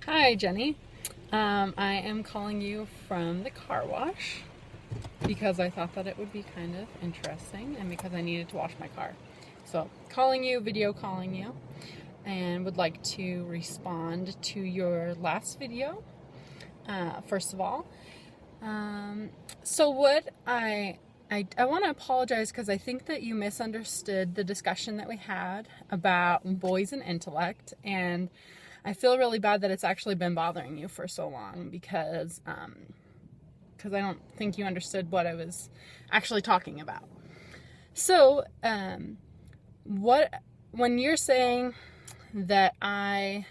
Hi, Jenny. I am calling you from the car wash because I thought that it would be kind of interesting and because I needed to wash my car. So, video calling you, and would like to respond to your last video, first of all. So what I want to apologize because I think that you misunderstood the discussion that we had about boys and intellect, and I feel really bad that it's actually been bothering you for so long because I don't think you understood what I was actually talking about. So, when you're saying that I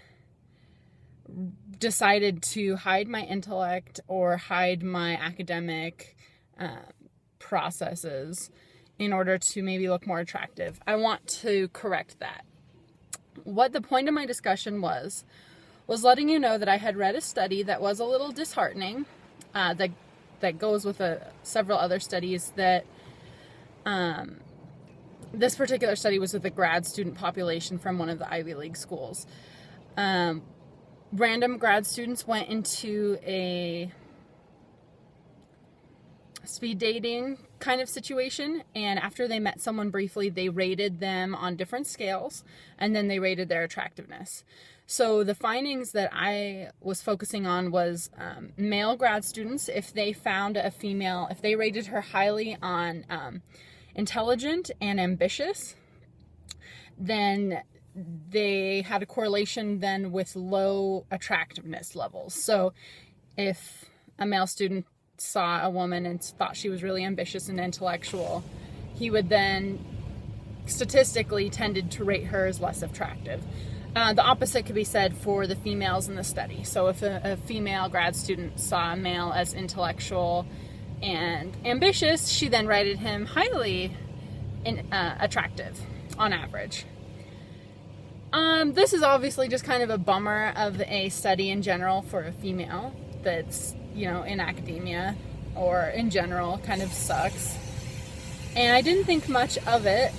decided to hide my intellect or hide my academic processes in order to maybe look more attractive, I want to correct that. What the point of my discussion was letting you know that I had read a study that was a little disheartening, that goes with several other studies that this particular study was with a grad student population from one of the Ivy League schools. Random grad students went into a speed dating kind of situation, and after they met someone briefly, they rated them on different scales, and then they rated their attractiveness. So the findings that I was focusing on was male grad students, if they found a female, if they rated her highly on intelligent and ambitious, then they had a correlation then with low attractiveness levels. So if a male student saw a woman and thought she was really ambitious and intellectual, he would then statistically tended to rate her as less attractive. The opposite could be said for the females in the study. So if a female grad student saw a male as intellectual and ambitious, she then rated him highly attractive on average. This is obviously just kind of a bummer of a study in general for a female that's, in academia or in general kind of sucks. And I didn't think much of it.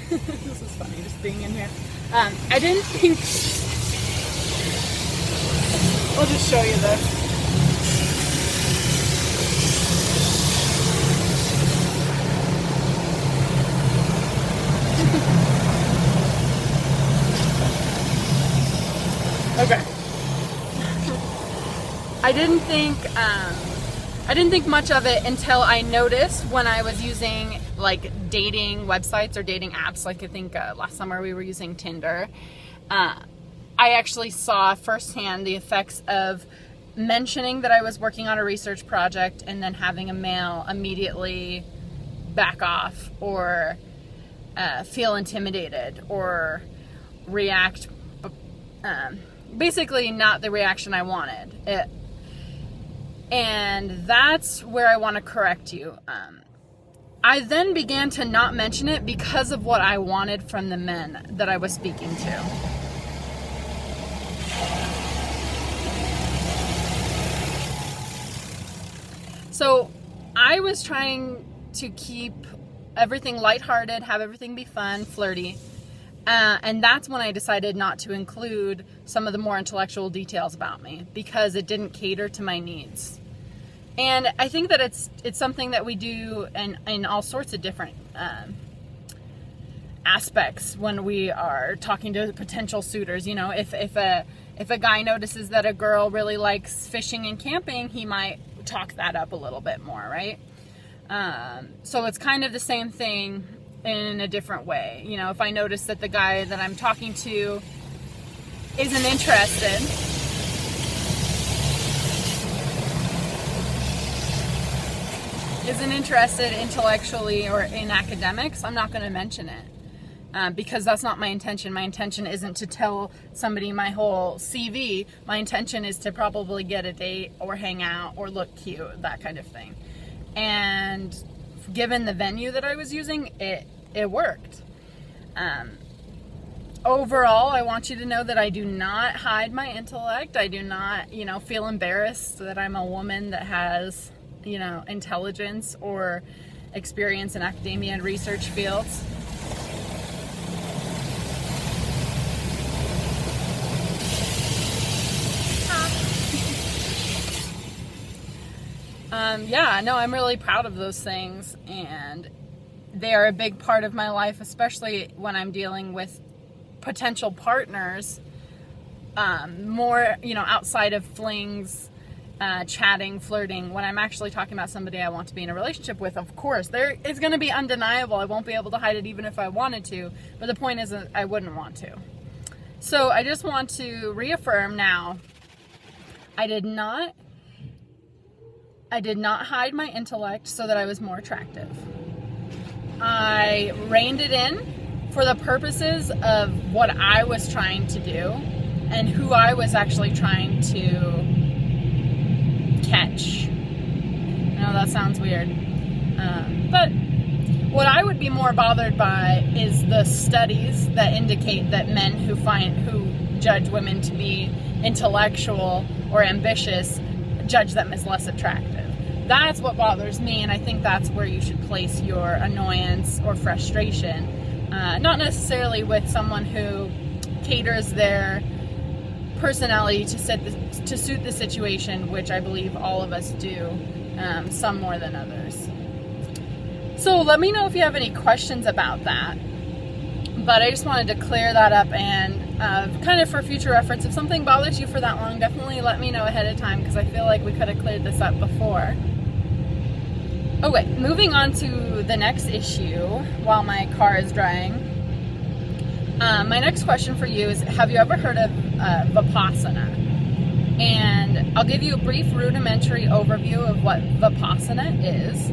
This is funny, just being in here. I didn't think... I'll just show you this. Okay. I didn't think much of it until I noticed when I was using dating websites or dating apps. I think last summer we were using Tinder. I actually saw firsthand the effects of mentioning that I was working on a research project and then having a male immediately back off or feel intimidated or react, basically not the reaction I wanted. And that's where I want to correct you. I then began to not mention it because of what I wanted from the men that I was speaking to. So I was trying to keep everything lighthearted, have everything be fun, flirty. And that's when I decided not to include some of the more intellectual details about me because it didn't cater to my needs. And I think that it's something that we do in all sorts of different aspects when we are talking to potential suitors. If a guy notices that a girl really likes fishing and camping, he might talk that up a little bit more, right? So it's kind of the same thing in a different way. If I notice that the guy that I'm talking to isn't interested intellectually or in academics, I'm not going to mention it because that's not my intention. My intention isn't to tell somebody my whole CV. My intention is to probably get a date or hang out or look cute, that kind of thing. And given the venue that I was using, it worked. Overall, I want you to know that I do not hide my intellect. I do not, feel embarrassed that I'm a woman that has, intelligence or experience in academia and research fields. Yeah, no, I'm really proud of those things, and they are a big part of my life, especially when I'm dealing with potential partners, more, outside of flings, chatting, flirting. When I'm actually talking about somebody I want to be in a relationship with, of course, it's going to be undeniable. I won't be able to hide it even if I wanted to, but the point is I wouldn't want to. So I just want to reaffirm now, I did not hide my intellect so that I was more attractive. I reined it in for the purposes of what I was trying to do and who I was actually trying to catch. I know that sounds weird. But what I would be more bothered by is the studies that indicate that men who judge women to be intellectual or ambitious judge them as less attractive. That's what bothers me, and I think that's where you should place your annoyance or frustration. Not necessarily with someone who caters their personality to suit the situation, which I believe all of us do, some more than others. So let me know if you have any questions about that. But I just wanted to clear that up, and kind of for future reference, if something bothers you for that long, definitely let me know ahead of time, because I feel like we could have cleared this up before. Okay, moving on to the next issue while my car is drying. My next question for you is, have you ever heard of Vipassana? And I'll give you a brief rudimentary overview of what Vipassana is.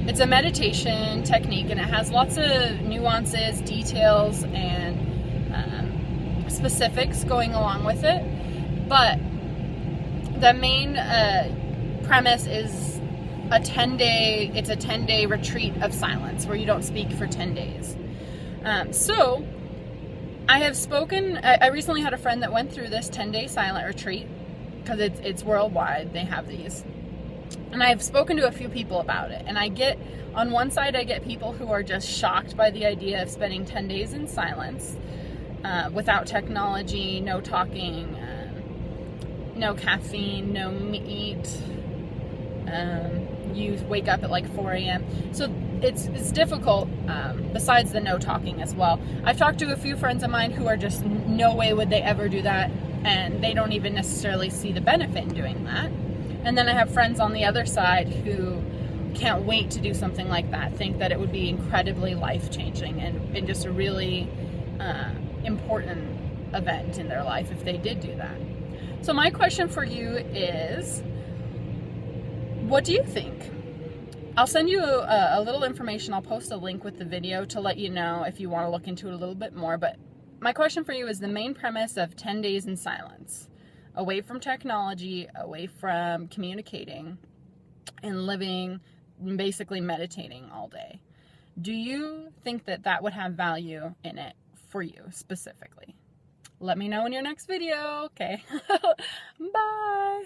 It's a meditation technique, and it has lots of nuances, details, and specifics going along with it. But the main premise is a 10-day retreat of silence where you don't speak for 10 days. So I have spoken, I recently had a friend that went through this 10-day silent retreat, because it's worldwide, they have these. And I've spoken to a few people about it, and on one side I get people who are just shocked by the idea of spending 10 days in silence, without technology, no talking, no caffeine, no meat. You wake up at like 4 a.m. So it's difficult, besides the no talking as well. I've talked to a few friends of mine who are just, no way would they ever do that, and they don't even necessarily see the benefit in doing that. And then I have friends on the other side who can't wait to do something like that, think that it would be incredibly life-changing and just a really important event in their life if they did do that. So my question for you is, what do you think? I'll send you a little information. I'll post a link with the video to let you know if you want to look into it a little bit more. But my question for you is the main premise of 10 days in silence, away from technology, away from communicating, and living, basically meditating all day. Do you think that would have value in it for you specifically? Let me know in your next video. Okay. Bye.